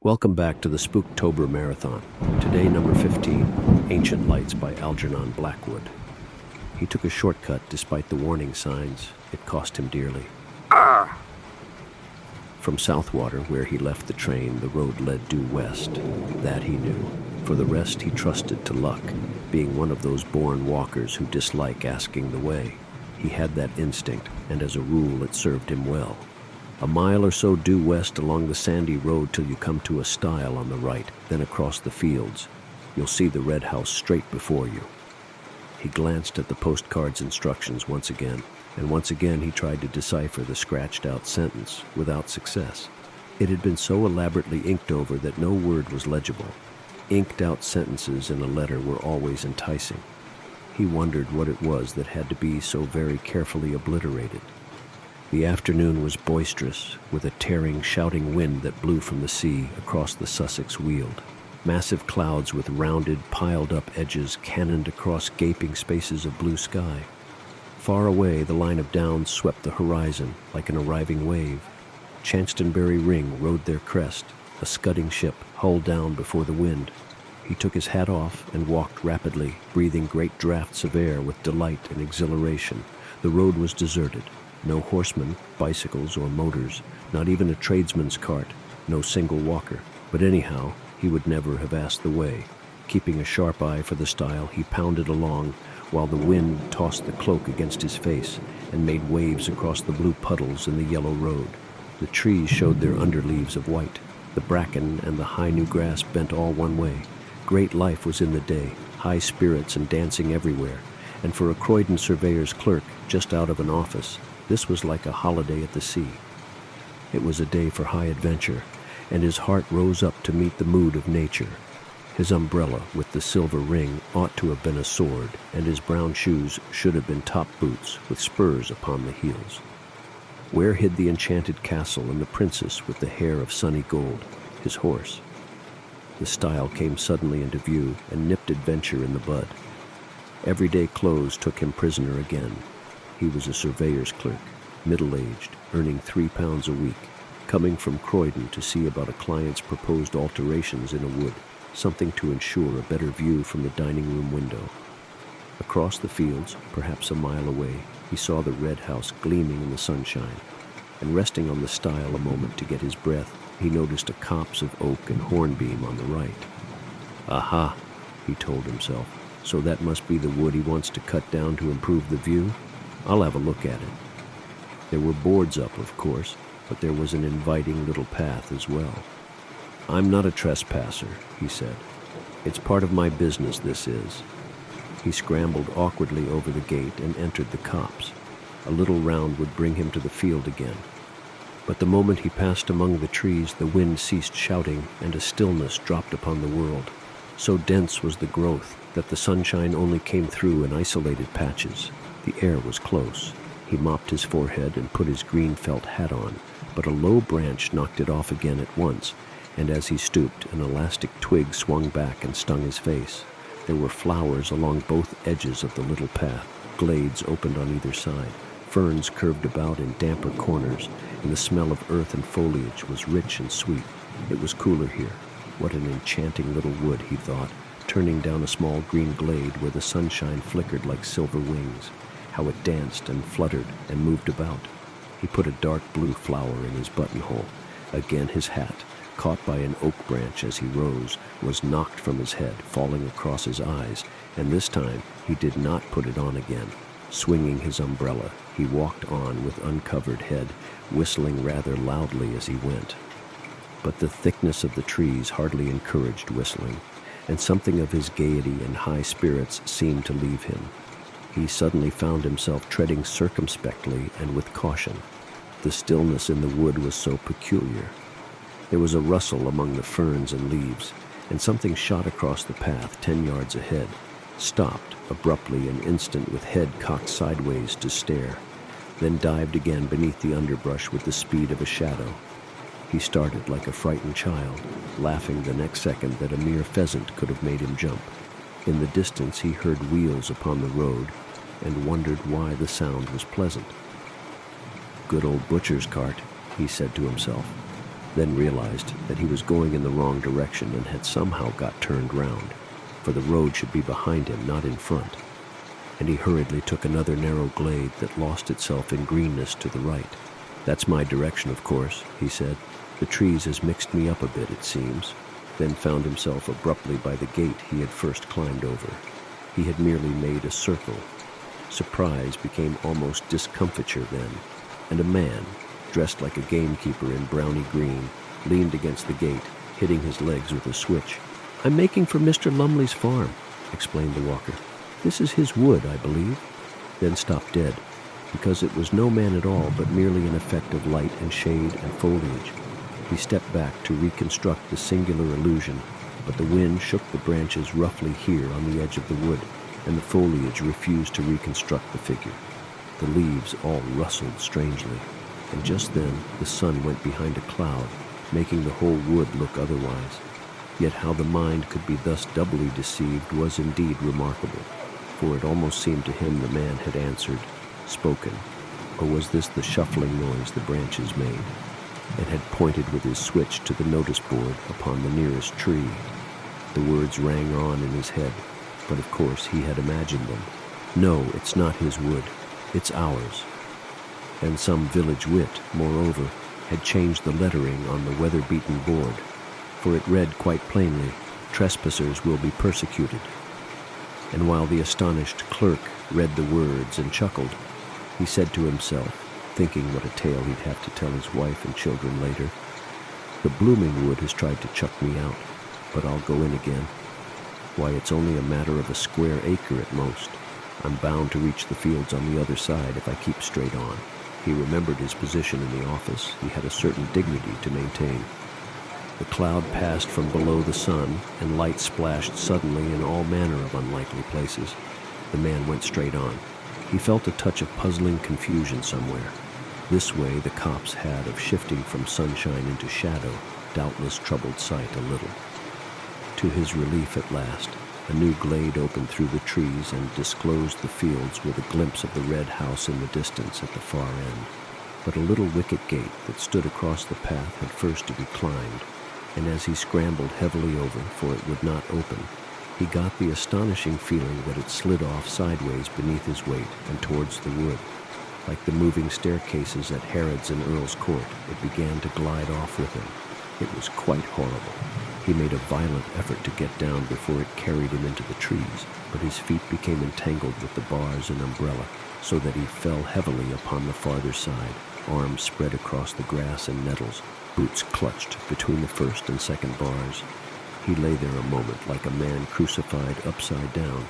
Welcome back to the Spooktober Marathon. Today, number 15, Ancient Lights by Algernon Blackwood. He took a shortcut despite the warning signs. It cost him dearly. From Southwater, where he left the train, the road led due west. That he knew. For the rest, he trusted to luck, being one of those born walkers who dislike asking the way. He had that instinct, and as a rule, it served him well. A mile or so due west along the sandy road till you come to a stile on the right, then across the fields. You'll see the red house straight before you. He glanced at the postcard's instructions once again, and once again he tried to decipher the scratched-out sentence, without success. It had been so elaborately inked over that no word was legible. Inked-out sentences in a letter were always enticing. He wondered what it was that had to be so very carefully obliterated. The afternoon was boisterous, with a tearing, shouting wind that blew from the sea across the Sussex Weald. Massive clouds with rounded, piled-up edges cannoned across gaping spaces of blue sky. Far away, the line of downs swept the horizon like an arriving wave. Chanctonbury Ring rode their crest, a scudding ship, hull down before the wind. He took his hat off and walked rapidly, breathing great draughts of air with delight and exhilaration. The road was deserted. No horsemen, bicycles, or motors, not even a tradesman's cart, no single walker. But anyhow, he would never have asked the way. Keeping a sharp eye for the stile, he pounded along, while the wind tossed the cloak against his face and made waves across the blue puddles in the yellow road. The trees showed their underleaves of white. The bracken and the high new grass bent all one way. Great life was in the day, high spirits and dancing everywhere. And for a Croydon surveyor's clerk, just out of an office, this was like a holiday at the sea. It was a day for high adventure, and his heart rose up to meet the mood of nature. His umbrella with the silver ring ought to have been a sword, and his brown shoes should have been top boots with spurs upon the heels. Where hid the enchanted castle and the princess with the hair of sunny gold, his horse? The stile came suddenly into view and nipped adventure in the bud. Everyday clothes took him prisoner again. He was a surveyor's clerk, middle-aged, earning £3 a week, coming from Croydon to see about a client's proposed alterations in a wood, something to ensure a better view from the dining room window. Across the fields, perhaps a mile away, he saw the red house gleaming in the sunshine, and resting on the stile a moment to get his breath, he noticed a copse of oak and hornbeam on the right. Aha, he told himself, so that must be the wood he wants to cut down to improve the view? I'll have a look at it. There were boards up, of course, but there was an inviting little path as well. I'm not a trespasser, he said. It's part of my business, this is. He scrambled awkwardly over the gate and entered the copse. A little round would bring him to the field again. But the moment he passed among the trees, the wind ceased shouting and a stillness dropped upon the world. So dense was the growth that the sunshine only came through in isolated patches. The air was close. He mopped his forehead and put his green felt hat on, but a low branch knocked it off again at once, and as he stooped, an elastic twig swung back and stung his face. There were flowers along both edges of the little path. Glades opened on either side. Ferns curved about in damper corners, and the smell of earth and foliage was rich and sweet. It was cooler here. What an enchanting little wood, he thought, turning down a small green glade where the sunshine flickered like silver wings. How it danced and fluttered and moved about. He put a dark blue flower in his buttonhole. Again his hat, caught by an oak branch as he rose, was knocked from his head, falling across his eyes, and this time he did not put it on again. Swinging his umbrella, he walked on with uncovered head, whistling rather loudly as he went. But the thickness of the trees hardly encouraged whistling, and something of his gaiety and high spirits seemed to leave him. He suddenly found himself treading circumspectly and with caution. The stillness in the wood was so peculiar. There was a rustle among the ferns and leaves, and something shot across the path 10 yards ahead, stopped abruptly an instant with head cocked sideways to stare, then dived again beneath the underbrush with the speed of a shadow. He started like a frightened child, laughing the next second that a mere pheasant could have made him jump. In the distance he heard wheels upon the road, and wondered why the sound was pleasant. Good old butcher's cart, he said to himself. then realized that he was going in the wrong direction and had somehow got turned round, for the road should be behind him, not in front. And he hurriedly took another narrow glade that lost itself in greenness to the right. "That's my direction, of course," he said. "The trees has mixed me up a bit, it seems," then found himself abruptly by the gate he had first climbed over. He had merely made a circle. Surprise became almost discomfiture then, and a man, dressed like a gamekeeper in browny green, leaned against the gate, hitting his legs with a switch. "I'm making for Mr. Lumley's farm," explained the walker. "This is his wood, I believe," then stopped dead, because it was no man at all, but merely an effect of light and shade and foliage. He stepped back to reconstruct the singular illusion, but the wind shook the branches roughly here on the edge of the wood, and the foliage refused to reconstruct the figure. The leaves all rustled strangely, and just then the sun went behind a cloud, making the whole wood look otherwise. Yet how the mind could be thus doubly deceived was indeed remarkable, for it almost seemed to him the man had answered, spoken, or was this the shuffling noise the branches made, and had pointed with his switch to the notice board upon the nearest tree. The words rang on in his head, but of course he had imagined them. "No, it's not his wood, it's ours." And some village wit, moreover, had changed the lettering on the weather-beaten board, for it read quite plainly, "Trespassers will be persecuted." And while the astonished clerk read the words and chuckled, he said to himself, thinking what a tale he'd have to tell his wife and children later, "The blooming wood has tried to chuck me out, but I'll go in again. Why, it's only a matter of a square acre at most. I'm bound to reach the fields on the other side if I keep straight on." He remembered his position in the office. He had a certain dignity to maintain. The cloud passed from below the sun, and light splashed suddenly in all manner of unlikely places. The man went straight on. He felt a touch of puzzling confusion somewhere. This way the copse had of shifting from sunshine into shadow doubtless troubled sight a little. To his relief at last, a new glade opened through the trees and disclosed the fields with a glimpse of the red house in the distance at the far end. But a little wicket gate that stood across the path had first to be climbed, and as he scrambled heavily over, for it would not open, he got the astonishing feeling that it slid off sideways beneath his weight and towards the wood. Like the moving staircases at Harrod's and Earl's Court, it began to glide off with him. It was quite horrible. He made a violent effort to get down before it carried him into the trees, but his feet became entangled with the bars and umbrella, so that he fell heavily upon the farther side, arms spread across the grass and nettles, boots clutched between the first and second bars. He lay there a moment like a man crucified upside down,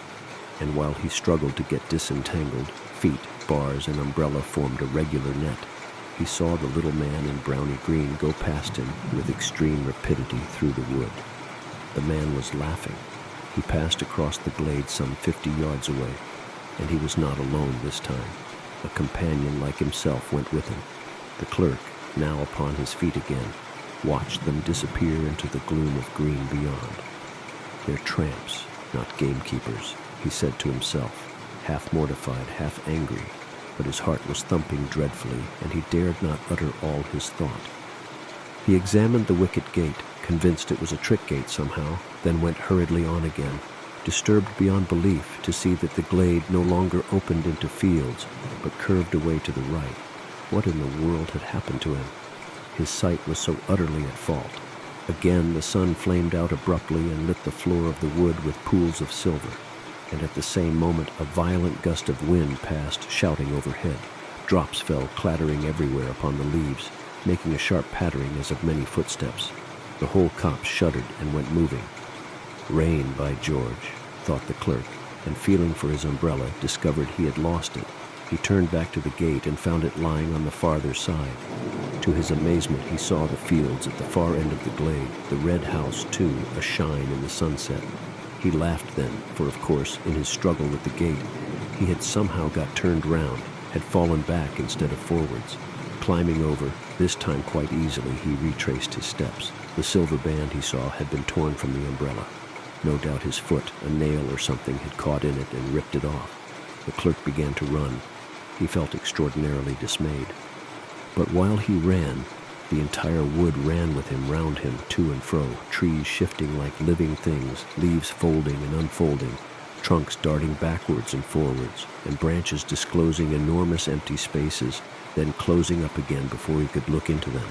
and while he struggled to get disentangled, feet, bars, and umbrella formed a regular net. He saw the little man in browny green go past him with extreme rapidity through the wood. The man was laughing. He passed across the glade some 50 yards away, and he was not alone this time. A companion like himself went with him. The clerk, now upon his feet again, watched them disappear into the gloom of green beyond. "They're tramps, not gamekeepers," he said to himself, half mortified, half angry, but his heart was thumping dreadfully, and he dared not utter all his thought. He examined the wicket gate, convinced it was a trick gate somehow, then went hurriedly on again, disturbed beyond belief to see that the glade no longer opened into fields, but curved away to the right. What in the world had happened to him? His sight was so utterly at fault. Again the sun flamed out abruptly and lit the floor of the wood with pools of silver, and at the same moment a violent gust of wind passed, shouting overhead. Drops fell clattering everywhere upon the leaves, making a sharp pattering as of many footsteps. The whole copse shuddered and went moving. "Rain, by George," thought the clerk, and feeling for his umbrella, discovered he had lost it. He turned back to the gate and found it lying on the farther side. To his amazement, he saw the fields at the far end of the glade, the red house, too, ashine in the sunset. He laughed then, for of course, in his struggle with the gate, he had somehow got turned round, had fallen back instead of forwards. Climbing over, this time quite easily, he retraced his steps. The silver band he saw had been torn from the umbrella. No doubt his foot, a nail or something, had caught in it and ripped it off. The clerk began to run. He felt extraordinarily dismayed. But while he ran, The entire wood ran with him, round him, to and fro, trees shifting like living things, leaves folding and unfolding, trunks darting backwards and forwards, and branches disclosing enormous empty spaces, then closing up again before he could look into them.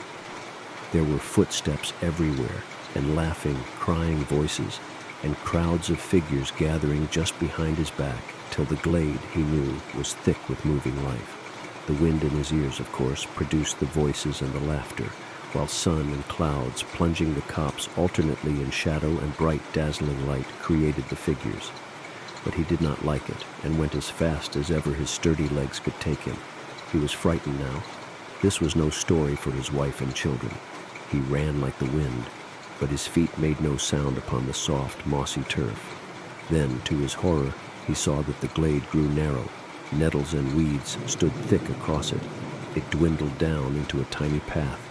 There were footsteps everywhere, and laughing, crying voices, and crowds of figures gathering just behind his back, till the glade, he knew, was thick with moving life. The wind in his ears, of course, produced the voices and the laughter, while sun and clouds, plunging the copse alternately in shadow and bright, dazzling light, created the figures. But he did not like it, and went as fast as ever his sturdy legs could take him. He was frightened now. This was no story for his wife and children. He ran like the wind, but his feet made no sound upon the soft, mossy turf. Then, to his horror, he saw that the glade grew narrow. Nettles and weeds stood thick across it. It dwindled down into a tiny path,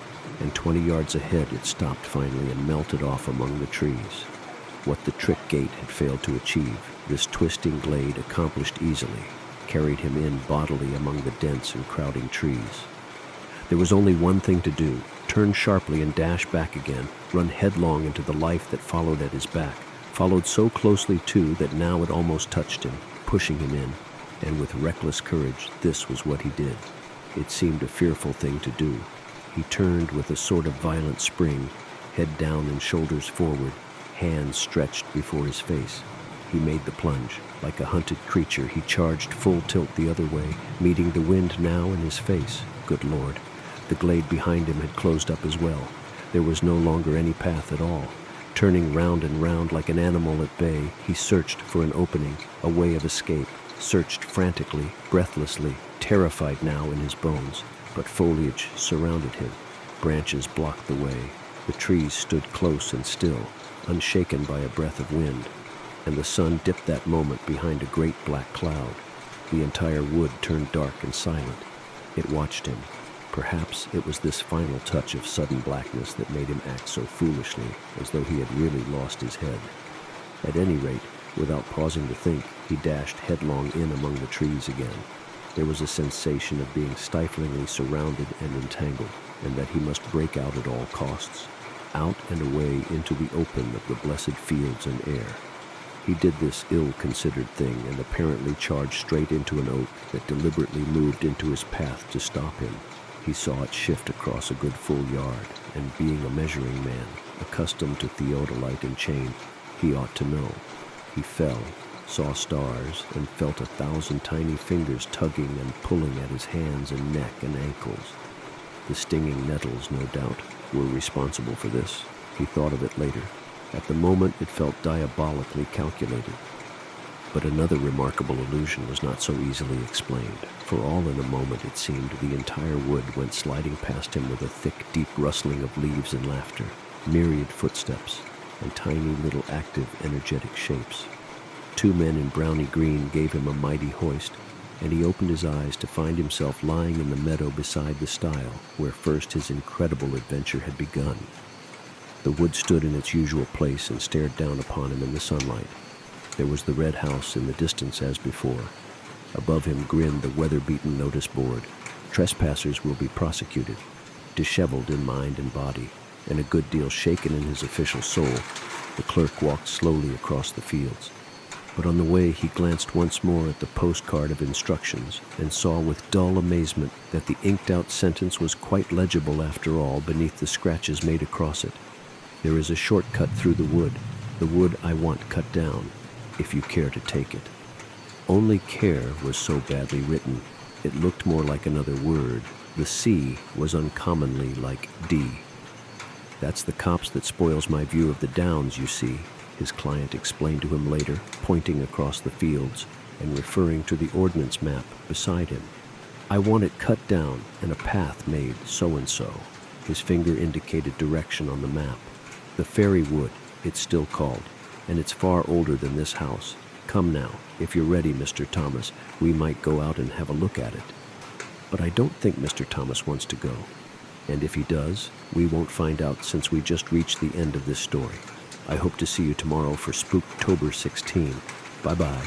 and 20 yards ahead it stopped finally and melted off among the trees. What the trick gate had failed to achieve, this twisting glade accomplished easily, carried him in bodily among the dense and crowding trees. There was only one thing to do: turn sharply and dash back again, run headlong into the life that followed at his back, followed so closely too that now it almost touched him, pushing him in. And with reckless courage, this was what he did. It seemed a fearful thing to do. He turned with a sort of violent spring, head down and shoulders forward, hands stretched before his face. He made the plunge. Like a hunted creature, he charged full tilt the other way, meeting the wind now in his face. Good Lord! The glade behind him had closed up as well. There was no longer any path at all. Turning round and round like an animal at bay, he searched for an opening, a way of escape. Searched frantically, breathlessly, terrified now in his bones, but foliage surrounded him. Branches blocked the way. The trees stood close and still, unshaken by a breath of wind, and the sun dipped that moment behind a great black cloud. The entire wood turned dark and silent. It watched him. Perhaps it was this final touch of sudden blackness that made him act so foolishly, as though he had really lost his head. At any rate, without pausing to think, he dashed headlong in among the trees again. There was a sensation of being stiflingly surrounded and entangled, and that he must break out at all costs, out and away into the open of the blessed fields and air. He did this ill-considered thing and apparently charged straight into an oak that deliberately moved into his path to stop him. He saw it shift across a good full yard, and being a measuring man, accustomed to theodolite and chain, he ought to know. He fell, saw stars, and felt 1,000 tiny fingers tugging and pulling at his hands and neck and ankles. The stinging nettles, no doubt, were responsible for this. He thought of it later. At the moment, it felt diabolically calculated. But another remarkable illusion was not so easily explained, for all in a moment, it seemed, the entire wood went sliding past him with a thick, deep rustling of leaves and laughter, myriad footsteps, and tiny little active, energetic shapes. 2 men in browny green gave him a mighty hoist, and he opened his eyes to find himself lying in the meadow beside the stile, where first his incredible adventure had begun. The wood stood in its usual place and stared down upon him in the sunlight. There was the red house in the distance as before. Above him grinned the weather-beaten notice board. Trespassers will be prosecuted. Disheveled in mind and body, and a good deal shaken in his official soul, the clerk walked slowly across the fields. But on the way he glanced once more at the postcard of instructions and saw with dull amazement that the inked-out sentence was quite legible after all beneath the scratches made across it. There is a shortcut through the wood I want cut down, if you care to take it. Only care was so badly written, it looked more like another word. The C was uncommonly like D. That's the copse that spoils my view of the downs, you see, his client explained to him later, pointing across the fields and referring to the ordnance map beside him. I want it cut down and a path made so-and-so. His finger indicated direction on the map. The Fairy Wood, it's still called, and it's far older than this house. Come now, if you're ready, Mr. Thomas, we might go out and have a look at it. But I don't think Mr. Thomas wants to go. And if he does, we won't find out since we just reached the end of this story. I hope to see you tomorrow for Spooktober 16. Bye-bye.